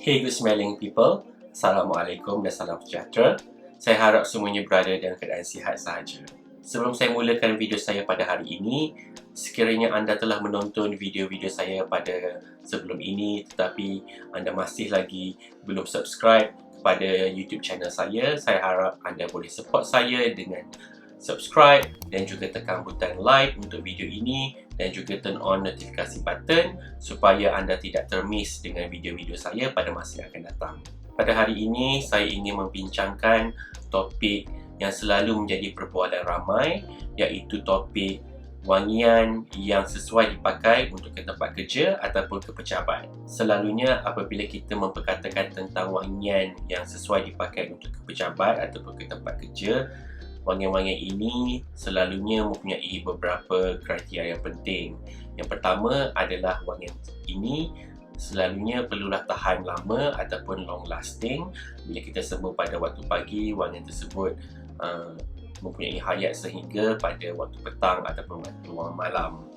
Hey good smelling people, Assalamualaikum dan salam sejahtera. Saya harap semuanya berada dalam keadaan sihat sahaja. Sebelum saya mulakan video saya pada hari ini, sekiranya anda telah menonton video-video saya pada sebelum ini tetapi anda masih lagi belum subscribe kepada YouTube channel saya harap anda boleh support saya dengan subscribe dan juga tekan butang like untuk video ini dan juga turn on notifikasi button supaya anda tidak termiss dengan video-video saya pada masa yang akan datang. Pada hari ini, saya ingin membincangkan topik yang selalu menjadi perbualan ramai, iaitu topik wangian yang sesuai dipakai untuk ke tempat kerja ataupun ke pejabat. Selalunya apabila kita memperkatakan tentang wangian yang sesuai dipakai untuk ke pejabat ataupun ke tempat kerja, wangian-wangian ini selalunya mempunyai beberapa kriteria yang penting. Yang pertama adalah wangian ini selalunya perlulah tahan lama ataupun long lasting. Bila kita sembuh pada waktu pagi, wangian tersebut mempunyai hayat sehingga pada waktu petang ataupun waktu malam.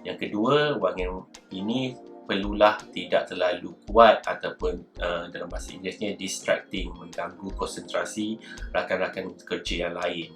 Yang kedua, wangian ini perlulah tidak terlalu kuat ataupun dalam bahasa Inggerisnya distracting, mengganggu konsentrasi rakan-rakan kerja yang lain.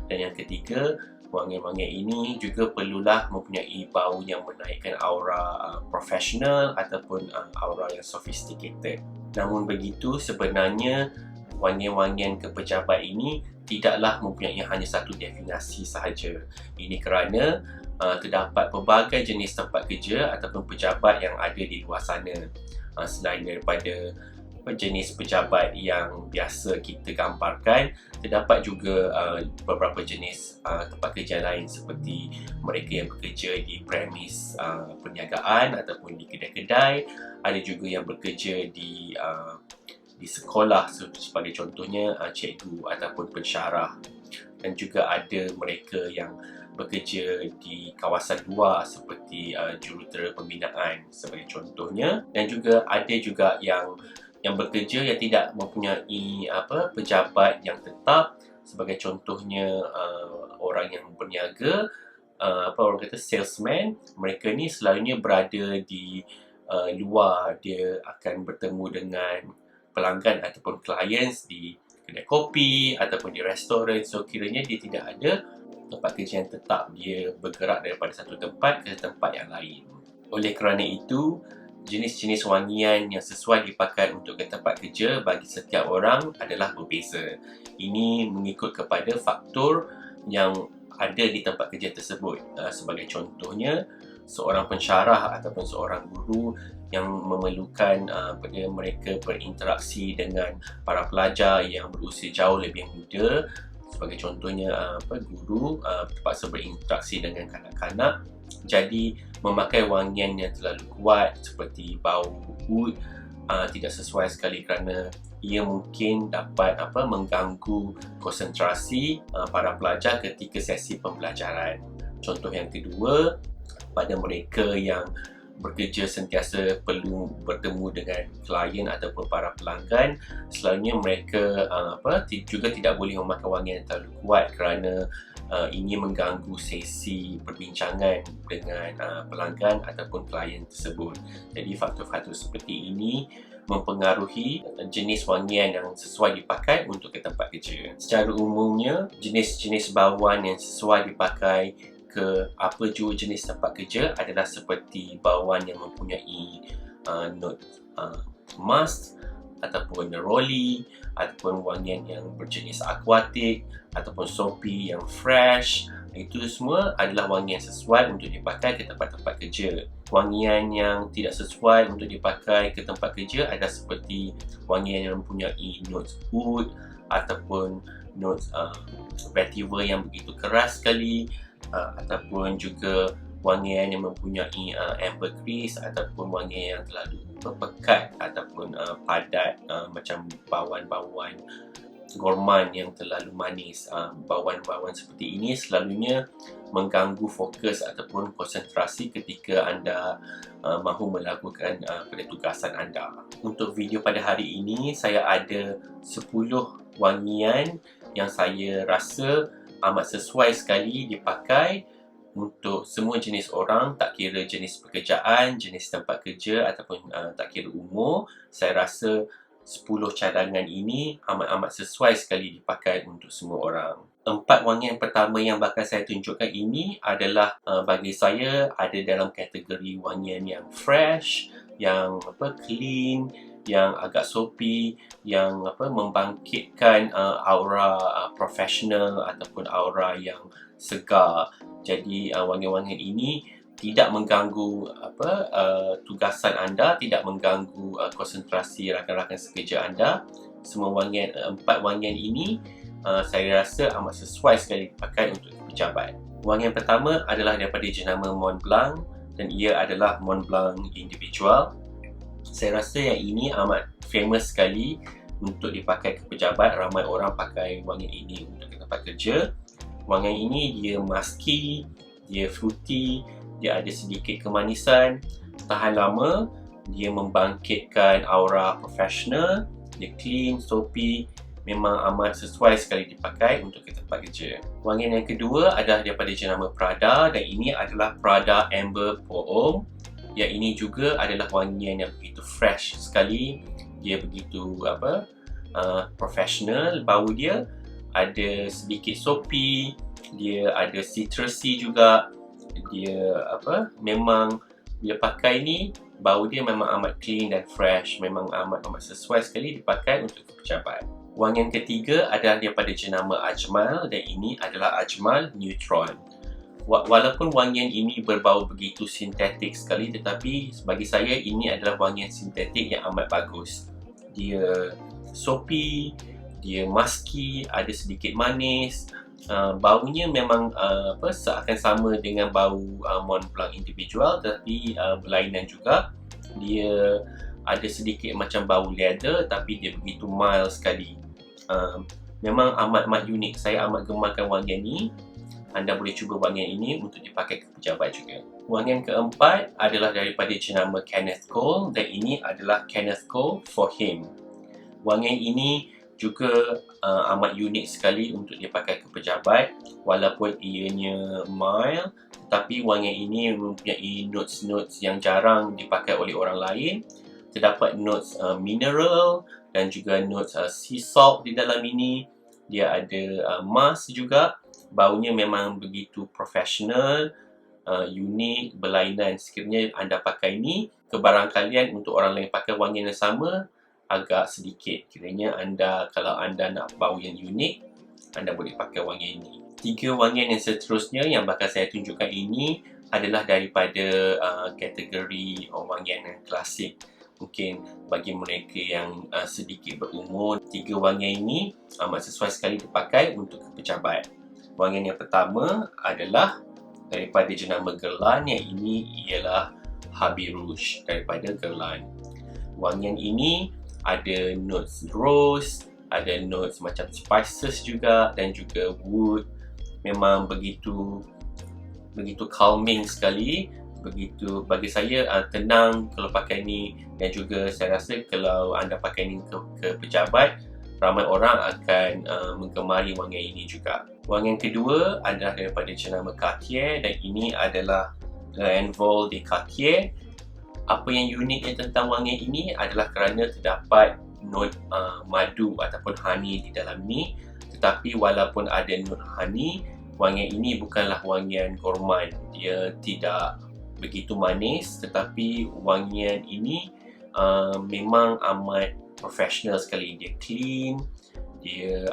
Dan yang ketiga, wangian-wangian ini juga perlulah mempunyai bau yang menaikkan aura profesional ataupun aura yang sophisticated. Namun begitu, sebenarnya wangian-wangian ke pejabat ini tidaklah mempunyai hanya satu definisi sahaja. Ini kerana terdapat pelbagai jenis tempat kerja ataupun pejabat yang ada di luar sana. Selain daripada jenis pejabat yang biasa kita gambarkan, terdapat juga beberapa jenis tempat kerja lain seperti mereka yang bekerja di premis perniagaan ataupun di kedai-kedai. Ada juga yang bekerja di sekolah sebagai contohnya cikgu ataupun pensyarah. Dan juga ada mereka yang bekerja di kawasan luar seperti jurutera pembinaan sebagai contohnya. Dan juga ada juga yang bekerja yang tidak mempunyai pejabat yang tetap sebagai contohnya orang yang berniaga, orang kata salesman. Mereka ni selalunya berada di luar, dia akan bertemu dengan pelanggan ataupun clients di kedai kopi ataupun di restoran. So kiranya dia tidak ada tempat kerja yang tetap, dia bergerak daripada satu tempat ke tempat yang lain. Oleh kerana itu, jenis-jenis wangian yang sesuai dipakai untuk ke tempat kerja bagi setiap orang adalah berbeza. Ini mengikut kepada faktor yang ada di tempat kerja tersebut. Sebagai contohnya, seorang pensyarah ataupun seorang guru yang memerlukan pada mereka berinteraksi dengan para pelajar yang berusia jauh lebih muda. Sebagai contohnya guru terpaksa berinteraksi dengan kanak-kanak, jadi memakai wangian yang terlalu kuat seperti bau oud tidak sesuai sekali kerana ia mungkin dapat mengganggu konsentrasi para pelajar ketika sesi pembelajaran. Contoh yang kedua, pada mereka yang bekerja sentiasa perlu bertemu dengan klien ataupun para pelanggan, selalunya mereka juga tidak boleh memakai wangian yang terlalu kuat kerana ini mengganggu sesi perbincangan dengan pelanggan ataupun klien tersebut. Jadi faktor-faktor seperti ini mempengaruhi jenis wangian yang sesuai dipakai untuk ke tempat kerja. Secara umumnya, jenis-jenis bauan yang sesuai dipakai ke apa jua jenis tempat kerja adalah seperti bauan yang mempunyai note musk ataupun neroli, ataupun wangian yang berjenis akuatik ataupun soapy yang fresh. Itu semua adalah wangian sesuai untuk dipakai ke tempat-tempat kerja. Wangian yang tidak sesuai untuk dipakai ke tempat kerja adalah seperti wangian yang mempunyai notes oud ataupun notes vetiver yang begitu keras sekali, ataupun juga wangian yang mempunyai ambergris ataupun wangian yang terlalu berpekat ataupun padat, macam bauan-bauan gourmand yang terlalu manis. Bauan-bauan seperti ini selalunya mengganggu fokus ataupun konsentrasi ketika anda mahu melakukan tugasan anda. Untuk video pada hari ini, saya ada 10 wangian yang saya rasa amat sesuai sekali dipakai untuk semua jenis orang, tak kira jenis pekerjaan, jenis tempat kerja ataupun tak kira umur. Saya rasa 10 cadangan ini amat-amat sesuai sekali dipakai untuk semua orang. 4 wangian pertama yang bakal saya tunjukkan ini adalah bagi saya ada dalam kategori wangian yang fresh, yang clean, yang agak soapy, yang membangkitkan aura profesional ataupun aura yang segar. Jadi wangian-wangian ini tidak mengganggu tugasan anda, tidak mengganggu konsentrasi rakan-rakan sekerja anda. Semua empat wangian ini saya rasa amat sesuai sekali dipakai untuk pejabat. Wangian pertama adalah daripada jenama Mont Blanc dan ia adalah Mont Blanc Individual. Saya rasa yang ini amat famous sekali untuk dipakai ke pejabat. Ramai orang pakai wangian ini untuk ke tempat kerja. Wangian ini dia musky, dia fruity, dia ada sedikit kemanisan, tahan lama, dia membangkitkan aura profesional, dia clean, soapy, memang amat sesuai sekali dipakai untuk ke tempat kerja. Wangian yang kedua adalah daripada jenama Prada dan ini adalah Prada Amber Pour Homme. Yang ini juga adalah wangian yang begitu fresh sekali, dia begitu profesional, bau dia ada sedikit soapy, dia ada citrusy juga. Dia memang bila pakai ni bau dia memang amat clean dan fresh, memang amat sesuai sekali dipakai untuk pejabat. Wangian ketiga adalah daripada jenama Ajmal dan ini adalah Ajmal Neutron. Walaupun wangian ini berbau begitu sintetik sekali, tetapi bagi saya ini adalah wangian sintetik yang amat bagus. Dia soapy, dia musky, ada sedikit manis. Baunya memang seakan sama dengan bau Mont Blanc Individual, tapi berlainan juga. Dia ada sedikit macam bau leather, tapi dia begitu mild sekali. Memang amat unik. Saya amat gemarkan wangian ini. Anda boleh cuba wangian ini untuk dipakai ke pejabat juga. Wangian keempat adalah daripada jenama Kenneth Cole dan ini adalah Kenneth Cole For Him. Wangian ini juga amat unik sekali untuk dipakai ke pejabat. Walaupun ianya mild, tetapi wangian ini mempunyai notes-notes yang jarang dipakai oleh orang lain. Terdapat notes mineral dan juga notes sea salt di dalam ini. Dia ada musk juga. Baunya memang begitu profesional, unik, berlainan. Sekiranya anda pakai ini, kebarangkalian untuk orang lain pakai wangian yang sama agak sedikit. Kiranya kalau anda nak bau yang unik, anda boleh pakai wangian ini. 3 wangian yang seterusnya yang bakal saya tunjukkan ini adalah daripada kategori wangian yang klasik. Mungkin bagi mereka yang sedikit berumur, 3 wangian ini amat sesuai sekali dipakai untuk pejabat. Wangian yang pertama adalah daripada jenama Guerlain, yang ini ialah Habit Rouge daripada Guerlain. Wangian ini ada notes rose, ada notes macam spices juga dan juga wood. Memang begitu calming sekali, begitu bagi saya tenang kalau pakai ni. Dan juga saya rasa kalau anda pakai ni ke pejabat, ramai orang akan menggemari wangian ini juga. Wangian kedua adalah daripada jenama Cartier dan ini adalah Envol de Cartier. Apa yang uniknya tentang wangian ini adalah kerana terdapat not madu ataupun honey di dalam ni. Tetapi walaupun ada not honey, wangian ini bukanlah wangian gourmand. Dia tidak begitu manis, tetapi wangian ini memang amat profesional sekali. Dia clean, dia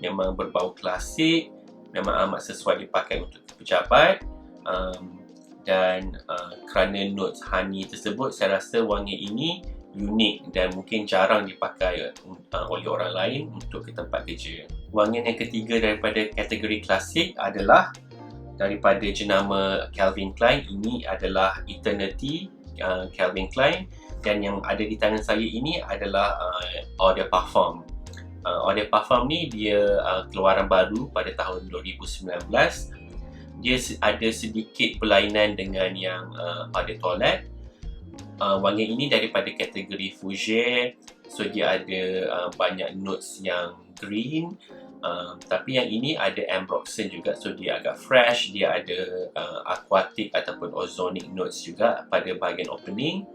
memang berbau klasik, memang amat sesuai dipakai untuk pejabat. Dan kerana notes honey tersebut, saya rasa wangian ini unik dan mungkin jarang dipakai oleh orang lain untuk ke tempat kerja. Wangian yang ketiga daripada kategori klasik adalah daripada jenama Calvin Klein. Ini adalah Eternity Calvin Klein dan yang ada di tangan saya ini adalah Eau de Parfum. Eau de Parfum ni dia keluaran baru pada tahun 2019. Dia ada sedikit berlainan dengan yang Eau de Toilette. Wangian ini daripada kategori Fougere, so dia ada banyak notes yang green, Tapi yang ini ada ambroxan juga, so dia agak fresh. Dia ada aquatic ataupun ozonic notes juga pada bahagian opening.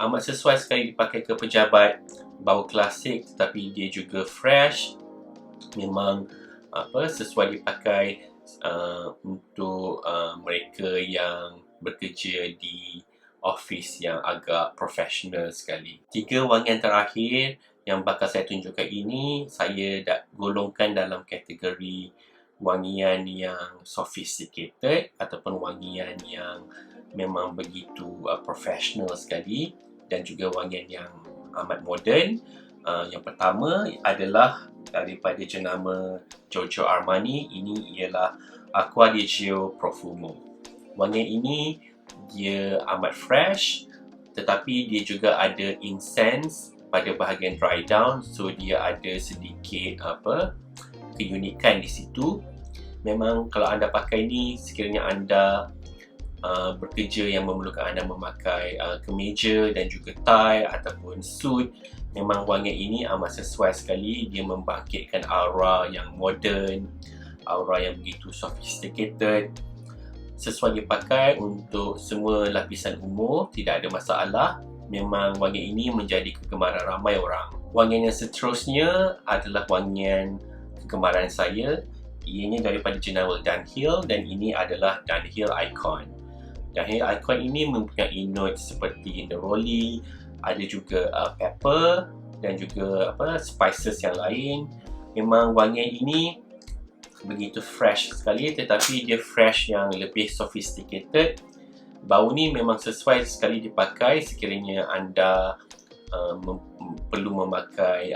Amat sesuai sekali dipakai ke pejabat. Bau klasik tetapi dia juga fresh. Memang sesuai dipakai untuk mereka yang bekerja di office yang agak profesional sekali. 3 wangian terakhir yang bakal saya tunjukkan ini, saya dah golongkan dalam kategori wangian yang sophisticated ataupun wangian yang memang begitu profesional sekali, dan juga wangian yang amat moden. Yang pertama adalah daripada jenama Giorgio Armani. Ini ialah Acqua di Gio Profumo. Wangian ini dia amat fresh, tetapi dia juga ada incense pada bahagian dry down, so dia ada sedikit keunikan di situ. Memang kalau anda pakai ni, sekiranya anda bekerja yang memerlukan anda memakai kemeja dan juga tie ataupun suit, memang wangian ini amat sesuai sekali. Dia membangkitkan aura yang modern, aura yang begitu sophisticated. Sesuai dipakai untuk semua lapisan umur, tidak ada masalah. Memang wangian ini menjadi kegemaran ramai orang. Wangian yang seterusnya adalah wangian kegemaran saya. Ianya daripada jenama Dunhill, dan ini adalah Dunhill Icon. Dunhill Icon ini mempunyai notes seperti neroli, ada juga pepper dan juga spices yang lain. Memang wangian ini begitu fresh sekali, tetapi dia fresh yang lebih sophisticated. Bau ni memang sesuai sekali dipakai sekiranya anda perlu memakai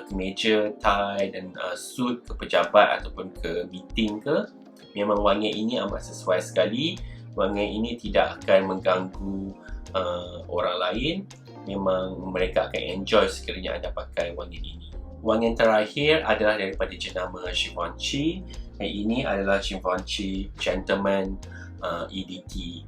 kemeja, tie dan suit ke pejabat ataupun ke meeting ke. Memang wangian ini amat sesuai sekali. Wangian ini tidak akan mengganggu orang lain. Memang mereka akan enjoy sekiranya anda pakai wangian ini. Wangian terakhir adalah daripada jenama Givenchy. Ini adalah Givenchy Gentleman EDT.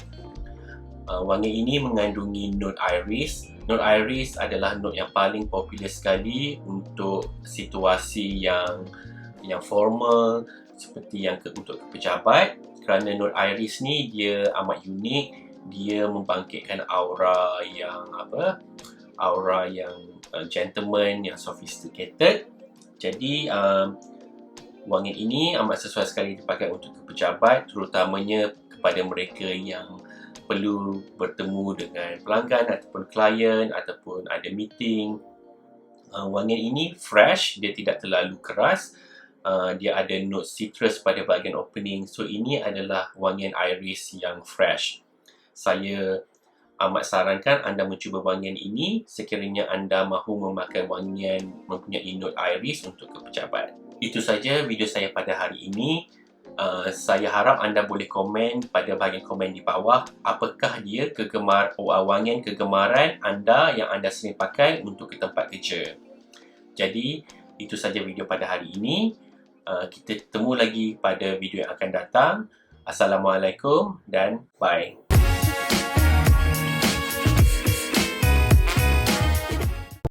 Wangian ini mengandungi note iris. Note iris adalah note yang paling popular sekali untuk situasi yang formal, seperti yang untuk pejabat. Kerana note iris ni dia amat unik. Dia membangkitkan aura yang gentleman, yang sophisticated. Jadi wangian ini amat sesuai sekali dipakai untuk pejabat, terutamanya kepada mereka yang perlu bertemu dengan pelanggan ataupun klien ataupun ada meeting. Wangian ini fresh, dia tidak terlalu keras. Dia ada note citrus pada bahagian opening. So ini adalah wangian iris yang fresh. Saya amat sarankan anda mencuba wangian ini sekiranya anda mahu memakai wangian mempunyai note iris untuk ke pejabat. Itu saja video saya pada hari ini. Saya harap anda boleh komen pada bahagian komen di bawah, apakah dia wangian kegemaran anda yang anda sering pakai untuk ke tempat kerja. Jadi itu saja video pada hari ini. Kita temu lagi pada video yang akan datang. Assalamualaikum dan bye.